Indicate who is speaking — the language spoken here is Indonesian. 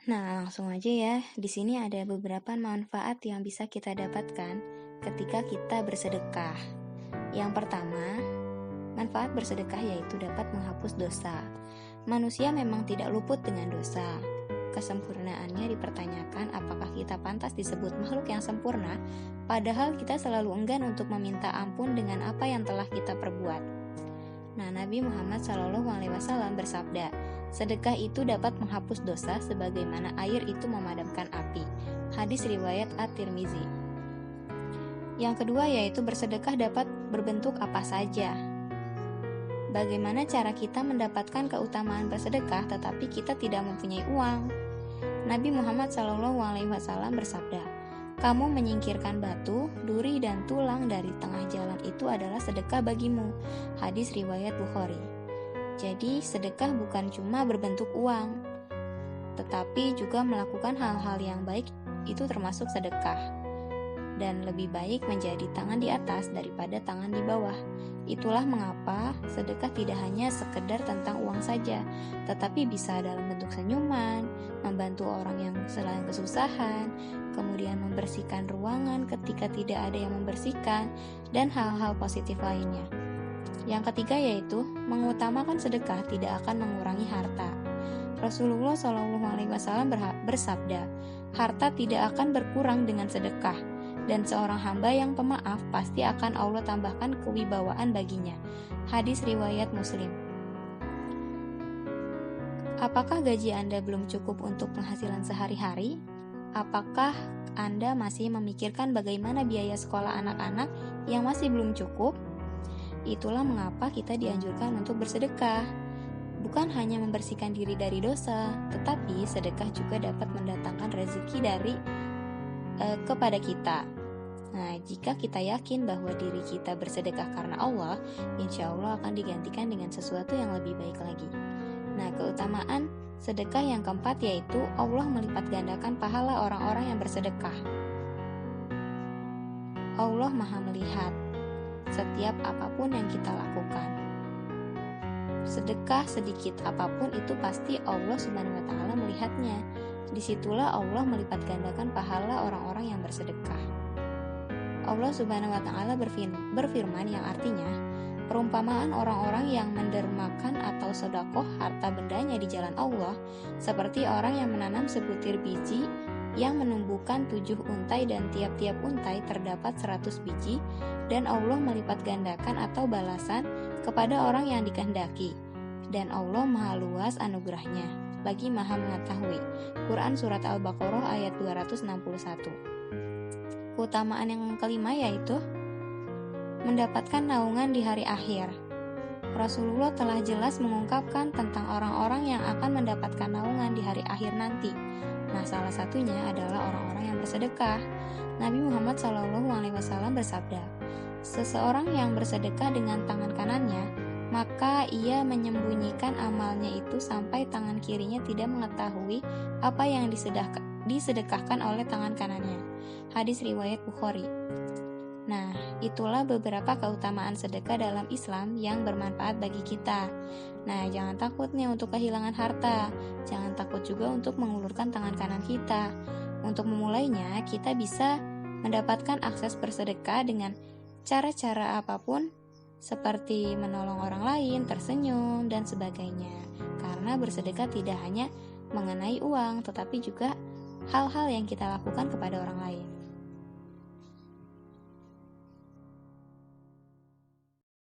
Speaker 1: Nah, langsung aja ya. Di sini ada beberapa manfaat yang bisa kita dapatkan ketika kita bersedekah. Yang pertama, manfaat bersedekah yaitu dapat menghapus dosa. Manusia memang tidak luput dengan dosa. Kesempurnaannya dipertanyakan apakah kita pantas disebut makhluk yang sempurna, padahal kita selalu enggan untuk meminta ampun dengan apa yang telah kita perbuat. Nah, Nabi Muhammad SAW bersabda, sedekah itu dapat menghapus dosa sebagaimana air itu memadamkan api. Hadis riwayat At-Tirmizi. Yang kedua yaitu bersedekah dapat berbentuk apa saja. Bagaimana cara kita mendapatkan keutamaan bersedekah tetapi kita tidak mempunyai uang? Nabi Muhammad SAW bersabda, kamu menyingkirkan batu, duri, dan tulang dari tengah jalan itu adalah sedekah bagimu. Hadis riwayat Bukhari. Jadi sedekah bukan cuma berbentuk uang, tetapi juga melakukan hal-hal yang baik itu termasuk sedekah. Dan lebih baik menjadi tangan di atas daripada tangan di bawah. Itulah mengapa sedekah tidak hanya sekedar tentang uang saja, tetapi bisa dalam bentuk senyuman, membantu orang yang sedang kesusahan, kemudian membersihkan ruangan ketika tidak ada yang membersihkan, dan hal-hal positif lainnya. Yang ketiga yaitu mengutamakan sedekah tidak akan mengurangi harta. Rasulullah SAW bersabda, harta tidak akan berkurang dengan sedekah, dan seorang hamba yang pemaaf pasti akan Allah tambahkan kewibawaan baginya. Hadis riwayat Muslim. Apakah gaji Anda belum cukup untuk penghasilan sehari-hari? Apakah Anda masih memikirkan bagaimana biaya sekolah anak-anak yang masih belum cukup? Itulah mengapa kita dianjurkan untuk bersedekah. Bukan hanya membersihkan diri dari dosa, tetapi sedekah juga dapat mendatangkan rezeki kepada kita. Nah, jika kita yakin bahwa diri kita bersedekah karena Allah, insya Allah akan digantikan dengan sesuatu yang lebih baik lagi. Nah, keutamaan sedekah yang keempat yaitu Allah melipat gandakan pahala orang-orang yang bersedekah. Allah Maha melihat setiap apapun yang kita lakukan. Sedekah sedikit apapun itu pasti Allah Subhanahu wa Ta'ala melihatnya. Disitulah Allah melipat gandakan pahala orang-orang yang bersedekah. Allah Subhanahu wa Ta'ala berfirman yang artinya, perumpamaan orang-orang yang mendermakan atau sedekah harta bendanya di jalan Allah seperti orang yang menanam sebutir biji yang menumbuhkan 7 untai dan tiap-tiap untai terdapat 100 biji, dan Allah melipat gandakan atau balasan kepada orang yang dikehendaki, dan Allah Maha luas anugerahnya, lagi Maha mengetahui. Quran Surat Al-Baqarah ayat 261. Keutamaan yang kelima yaitu mendapatkan naungan di hari akhir. Rasulullah telah jelas mengungkapkan tentang orang-orang yang akan mendapatkan naungan di hari akhir nanti. Nah, salah satunya adalah orang-orang yang bersedekah. Nabi Muhammad SAW bersabda, seseorang yang bersedekah dengan tangan kanannya, maka ia menyembunyikan amalnya itu sampai tangan kirinya tidak mengetahui apa yang disedekahkan oleh tangan kanannya. Hadis riwayat Bukhari. Nah, itulah beberapa keutamaan sedekah dalam Islam yang bermanfaat bagi kita. Nah, jangan takut nih untuk kehilangan harta. Jangan takut juga untuk mengulurkan tangan kanan kita. Untuk memulainya, kita bisa mendapatkan akses bersedekah dengan cara-cara apapun, seperti menolong orang lain, tersenyum, dan sebagainya. Karena bersedekah tidak hanya mengenai uang, tetapi juga hal-hal yang kita lakukan kepada orang lain.